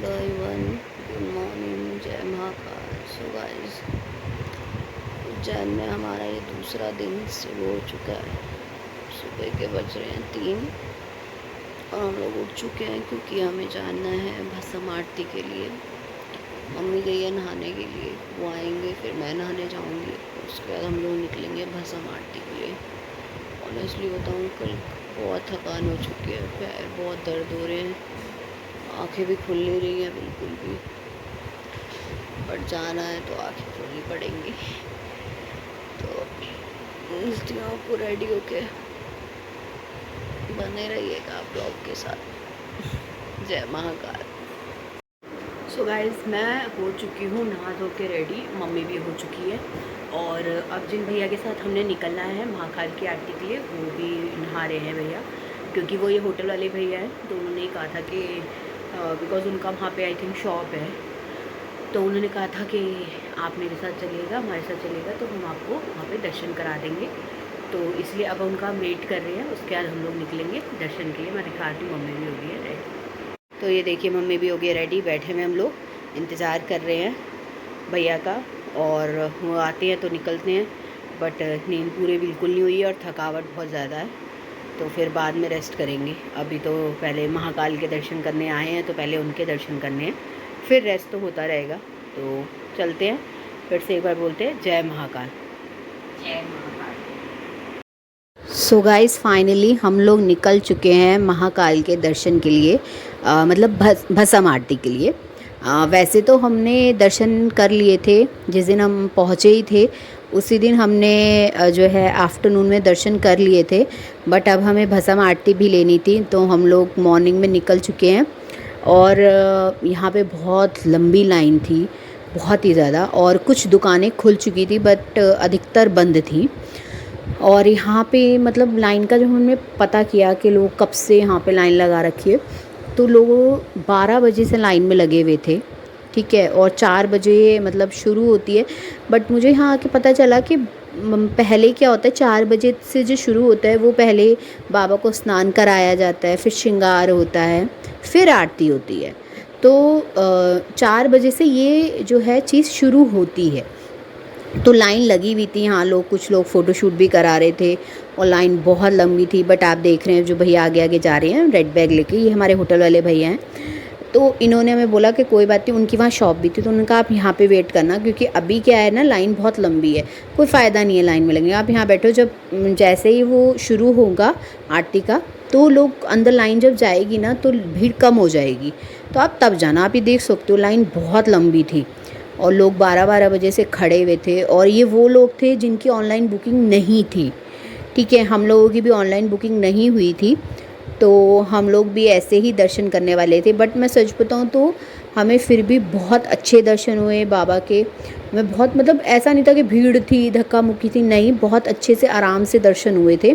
Hello everyone, good morning, जय Mahakal. So guys, Ujjain में हमारा ये दूसरा दिन शुरू हो चुका है। सुबह के बज रहे हैं 3 और हम लोग उठ चुके हैं क्योंकि हमें जाना है भस्म आरती के लिए। मम्मी गई है नहाने के लिए, वो आएंगे फिर मैं नहाने जाऊंगी, उसके बाद हम लोग निकलेंगे भस्म आरती के लिए। ऑनेस्टली बताऊँ, कल बहुत थकान हो चुकी है, पैर बहुत दर्द हो रहे हैं, आंखें भी खुल नहीं रही हैं बिल्कुल भी, बट जाना है तो आंखें खोलनी पड़ेंगी। तो मिलती हूँ आपको रेडी होके, बने रहिएगा आप ब्लॉग के साथ। जय महाकाल। सो गाइस, मैं हो चुकी हूँ नहा धो के रेडी, मम्मी भी हो चुकी है और अब जिन भैया के साथ हमने निकलना है महाकाल की आरती के लिए वो भी नहा रहे हैं भैया, क्योंकि वो ये होटल वाले भैया हैं। तो उन्होंने कहा था कि बिकॉज़ उनका वहाँ पे आई थिंक शॉप है, तो उन्होंने कहा था कि आप मेरे साथ चलिएगा, हमारे साथ चलिएगा तो हम आपको वहाँ पे दर्शन करा देंगे। तो इसलिए अब उनका वेट कर रहे हैं, उसके बाद हम लोग निकलेंगे दर्शन के लिए। मैं दिखाती हूँ, मम्मी भी हो गई है रेडी। तो ये देखिए, मम्मी भी हो गई है रेडी, बैठे हुए हम लोग इंतज़ार कर रहे हैं भैया का, और वो आते हैं तो निकलते हैं। बट नींद पूरी बिल्कुल नहीं हुई है और थकावट बहुत ज़्यादा है, तो फिर बाद में रेस्ट करेंगे। अभी तो पहले महाकाल के दर्शन करने आए हैं, तो पहले उनके दर्शन करने हैं, फिर रेस्ट तो होता रहेगा। तो चलते हैं, फिर से एक बार बोलते हैं जय महाकाल। जय महाकाल। सो गाइस, फाइनली हम लोग निकल चुके हैं महाकाल के दर्शन के लिए, मतलब भस्म आरती के लिए। वैसे तो हमने दर्शन कर लिए थे, जिस दिन हम पहुँचे ही थे उसी दिन हमने जो है आफ्टरनून में दर्शन कर लिए थे। बट अब हमें भस्म आरती भी लेनी थी, तो हम लोग मॉर्निंग में निकल चुके हैं। और यहाँ पे बहुत लंबी लाइन थी, बहुत ही ज़्यादा, और कुछ दुकानें खुल चुकी थी बट अधिकतर बंद थी। और यहाँ पे मतलब लाइन का जब हमने पता किया कि लोग कब से यहाँ पे लाइन लगा रखी है, तो लोग 12 बजे से लाइन में लगे हुए थे, ठीक है, और 4 बजे मतलब शुरू होती है। बट मुझे यहाँ आके पता चला कि पहले क्या होता है, 4 बजे से जो शुरू होता है वो पहले बाबा को स्नान कराया जाता है, फिर श्रृंगार होता है, फिर आरती होती है। तो 4 बजे से ये जो है चीज़ शुरू होती है। तो लाइन लगी हुई थी यहाँ, लोग कुछ लोग फ़ोटोशूट भी करा रहे थे और लाइन बहुत लंबी थी। बट आप देख रहे हैं जो भैया आगे आगे जा रहे हैं रेड बैग लेके, ये हमारे होटल वाले भैया हैं। तो इन्होंने हमें बोला कि कोई बात नहीं, उनकी वहाँ शॉप भी थी, तो उन्होंने कहा आप यहाँ पे वेट करना, क्योंकि अभी क्या है ना, लाइन बहुत लंबी है, कोई फ़ायदा नहीं है लाइन में लगने का, आप यहाँ बैठो। जब जैसे ही वो शुरू होगा आरती का, तो लोग अंदर लाइन जब जाएगी ना तो भीड़ कम हो जाएगी, तो आप तब जाना। आप ये देख सकते हो लाइन बहुत लंबी थी और लोग 12-12 बजे से खड़े हुए थे। और ये वो लोग थे जिनकी ऑनलाइन बुकिंग नहीं थी, ठीक है, हम लोगों की भी ऑनलाइन बुकिंग नहीं हुई थी, तो हम लोग भी ऐसे ही दर्शन करने वाले थे। बट मैं सच बताऊं तो हमें फिर भी बहुत अच्छे दर्शन हुए बाबा के। मैं बहुत, मतलब ऐसा नहीं था कि भीड़ थी, धक्का मुक्की थी, नहीं, बहुत अच्छे से आराम से दर्शन हुए थे।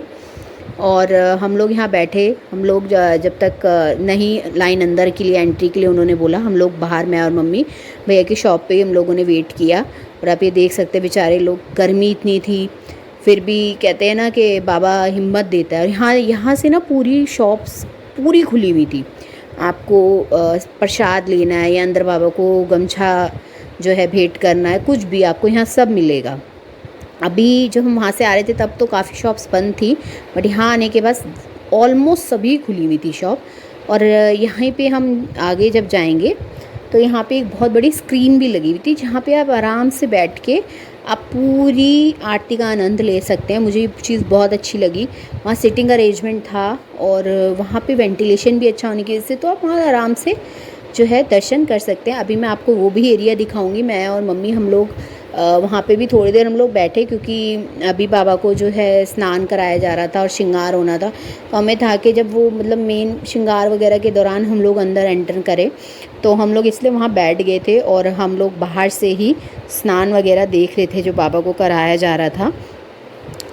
और हम लोग यहाँ बैठे, हम लोग जब तक नहीं लाइन अंदर के लिए एंट्री के लिए उन्होंने बोला, हम लोग बाहर, मैं और मम्मी भैया की शॉप पे ही हम लोगों ने वेट किया। और आप ये देख सकते हैं बेचारे लोग, गर्मी इतनी थी फिर भी कहते हैं ना कि बाबा हिम्मत देता है। और यहाँ से ना पूरी शॉप्स पूरी खुली हुई थी, आपको प्रसाद लेना है या अंदर बाबा को गमछा जो है भेंट करना है, कुछ भी आपको यहाँ सब मिलेगा। अभी जब हम वहाँ से आ रहे थे तब तो काफ़ी शॉप्स बंद थी, बट यहाँ आने के बाद ऑलमोस्ट सभी खुली हुई थी शॉप। और यहाँ पे हम आगे जब जाएंगे तो यहाँ पे एक बहुत बड़ी स्क्रीन भी लगी हुई थी, जहाँ पे आप आराम से बैठ के आप पूरी आरती का आनंद ले सकते हैं। मुझे ये चीज़ बहुत अच्छी लगी, वहाँ सिटिंग अरेंजमेंट था और वहाँ पे वेंटिलेशन भी अच्छा होने की वजह से तो आप वहाँ आराम से जो है दर्शन कर सकते हैं। अभी मैं आपको वो भी एरिया दिखाऊंगी। मैं और मम्मी हम लोग वहाँ पे भी थोड़ी देर हम लोग बैठे, क्योंकि अभी बाबा को जो है स्नान कराया जा रहा था और श्रृंगार होना था, तो हमें था कि जब वो मतलब मेन श्रृंगार वगैरह के दौरान हम लोग अंदर एंटर करें, तो हम लोग इसलिए वहाँ बैठ गए थे। और हम लोग बाहर से ही स्नान वगैरह देख रहे थे जो बाबा को कराया जा रहा था।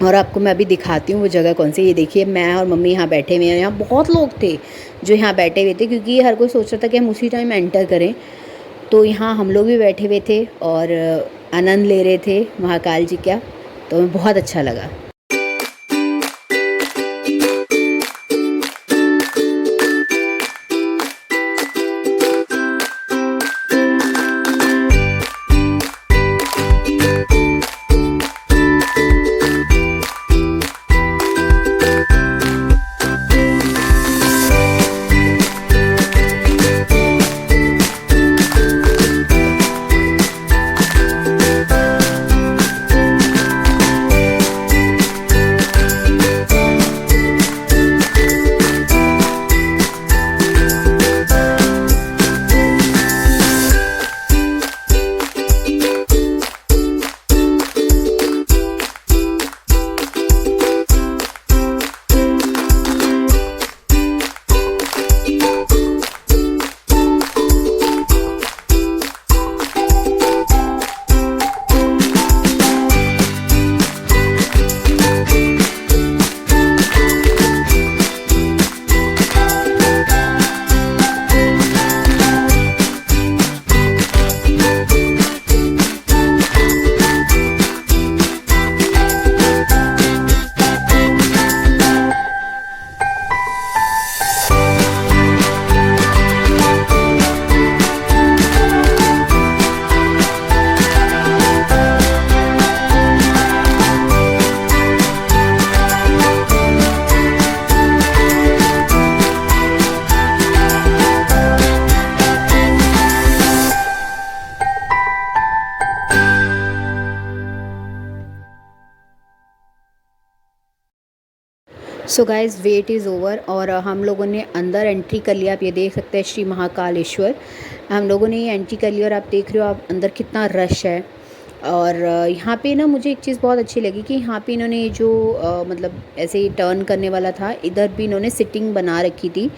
और आपको मैं अभी दिखाती हूँ वो जगह कौन सी। ये देखिए, मैं और मम्मी यहाँ बैठे हुए हैं, यहाँ बहुत लोग थे जो यहाँ बैठे हुए थे, क्योंकि हर कोई सोच रहा था कि हम उसी टाइम एंटर करें। तो यहाँ हम लोग भी बैठे हुए थे और आनंद ले रहे थे महाकाल जी का, तो हमें बहुत अच्छा लगा। So guys wait is over और हम लोगों ने अंदर एंट्री कर लिया। आप ये देख सकते हैं श्री महाकालेश्वर, हम लोगों ने ये एंट्री कर लिया और आप देख रहे हो आप अंदर कितना रश है। और यहाँ पे ना मुझे एक चीज़ बहुत अच्छी लगी कि यहाँ पे इन्होंने ये जो मतलब ऐसे ही टर्न करने वाला था, इधर भी इन्होंने सिटिंग बना रखी थी।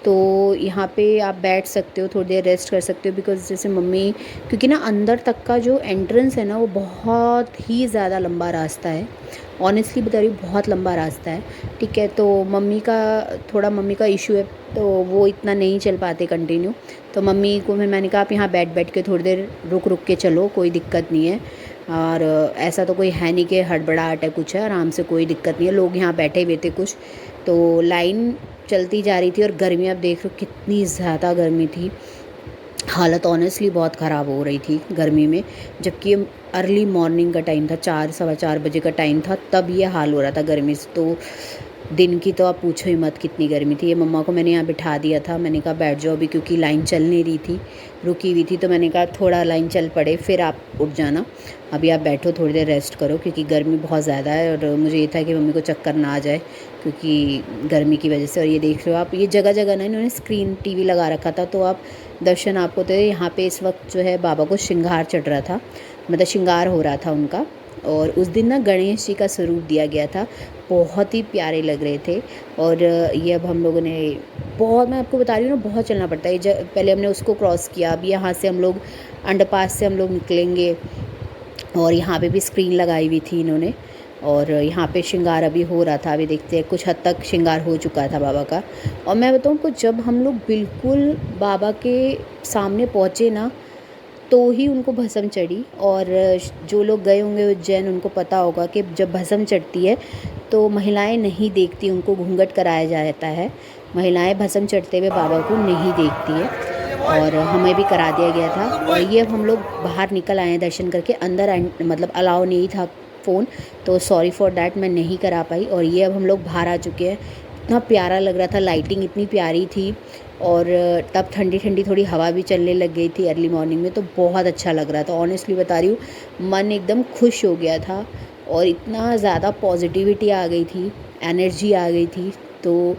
तो यहाँ पे आप बैठ सकते हो, थोड़ी देर रेस्ट कर सकते हो। बिकॉज़ जैसे मम्मी, क्योंकि ना अंदर तक का जो एंट्रेंस है ना वो बहुत ही ज़्यादा लंबा रास्ता है। ऑनेस्टली बता रही हूँ, बहुत लंबा रास्ता है, ठीक है। तो मम्मी का इशू है, तो वो इतना नहीं चल पाते कंटिन्यू। तो मम्मी को फिर मैंने कहा आप यहाँ बैठ के थोड़ी देर रुक के चलो, कोई दिक्कत नहीं है। और ऐसा तो कोई है नहीं कि हड़बड़ाहट है, कुछ है, आराम से, कोई दिक्कत नहीं है। लोग यहाँ बैठे हुए थे कुछ, तो लाइन चलती जा रही थी। और गर्मी आप देख रहे हो कितनी ज़्यादा गर्मी थी, हालत ऑनेस्टली बहुत ख़राब हो रही थी गर्मी में। जबकि अर्ली मॉर्निंग का टाइम था, 4 सवा 4 बजे का टाइम था, तब ये हाल हो रहा था गर्मी से। तो दिन की तो आप पूछो ही मत कितनी गर्मी थी। ये मम्मा को मैंने यहाँ बिठा दिया था, मैंने कहा बैठ जाओ अभी, क्योंकि लाइन चल नहीं रही थी, रुकी हुई थी। तो मैंने कहा थोड़ा लाइन चल पड़े फिर आप उठ जाना, अभी आप बैठो थोड़ी देर रेस्ट करो, क्योंकि गर्मी बहुत ज़्यादा है। और मुझे ये था कि मम्मी को चक्कर ना आ जाए क्योंकि गर्मी की वजह से। और ये देख रहे हो आप, ये जगह जगह ना इन्होंने स्क्रीन टीवी लगा रखा था, तो आप दर्शन आपको तो यहाँ पे इस वक्त जो है बाबा को श्रृंगार चढ़ रहा था, मतलब श्रृंगार हो रहा था उनका। और उस दिन ना गणेश जी का स्वरूप दिया गया था, बहुत ही प्यारे लग रहे थे। और ये अब हम लोगों ने बहुत, मैं आपको बता रही हूँ ना, बहुत चलना पड़ता है। पहले हमने उसको क्रॉस किया, अब यहाँ से हम लोग अंडरपास से हम लोग निकलेंगे। और यहाँ पे भी स्क्रीन लगाई हुई थी इन्होंने, और यहाँ पे श्रृंगार अभी हो रहा था। अभी देखते हैं, कुछ हद तक श्रृंगार हो चुका था बाबा का। और मैं बताऊँ को, जब हम लोग बिल्कुल बाबा के सामने पहुँचे ना, तो ही उनको भस्म चढ़ी। और जो लोग गए होंगे उज्जैन, उनको पता होगा कि जब भस्म चढ़ती है तो महिलाएं नहीं देखती, उनको घूंघट कराया जाता है। महिलाएं भस्म चढ़ते हुए बाबा को नहीं देखती है, और हमें भी करा दिया गया था। और ये अब हम लोग बाहर निकल आए हैं दर्शन करके, अंदर मतलब अलाउ नहीं था फ़ोन, तो सॉरी फॉर दैट, मैं नहीं करा पाई। और ये अब हम लोग बाहर आ चुके हैं। इतना प्यारा लग रहा था, लाइटिंग इतनी प्यारी थी, और तब ठंडी ठंडी थोड़ी हवा भी चलने लग गई थी अर्ली मॉर्निंग में, तो बहुत अच्छा लग रहा था। ऑनेस्टली बता रही हूँ, मन एकदम खुश हो गया था, और इतना ज़्यादा पॉजिटिविटी आ गई थी, एनर्जी आ गई थी। तो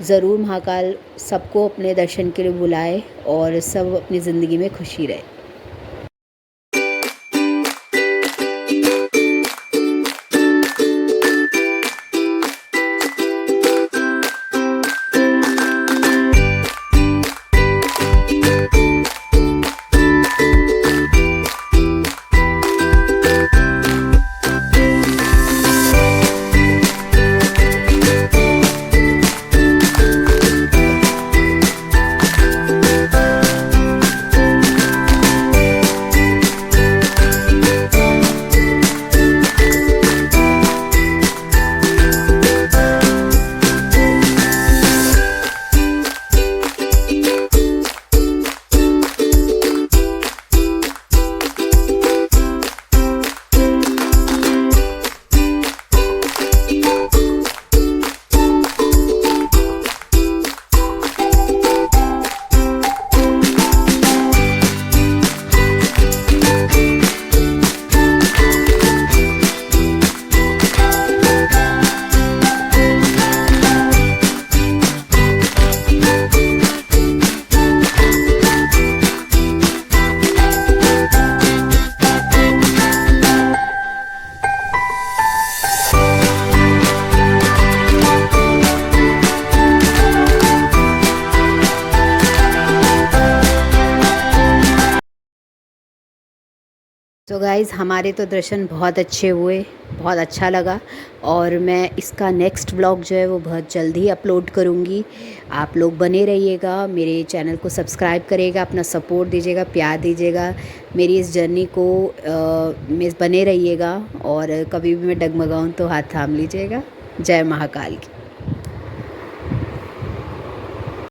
ज़रूर महाकाल सबको अपने दर्शन के लिए बुलाए, और सब अपनी ज़िंदगी में खुशी रहे। तो गाइज़ हमारे तो दर्शन बहुत अच्छे हुए, बहुत अच्छा लगा। और मैं इसका नेक्स्ट व्लॉग जो है वो बहुत जल्द ही अपलोड करूँगी। आप लोग बने रहिएगा, मेरे चैनल को सब्सक्राइब करिएगा, अपना सपोर्ट दीजिएगा, प्यार दीजिएगा, मेरी इस जर्नी को में बने रहिएगा। और कभी भी मैं डगमगाऊँ तो हाथ थाम लीजिएगा। जय महाकाल की।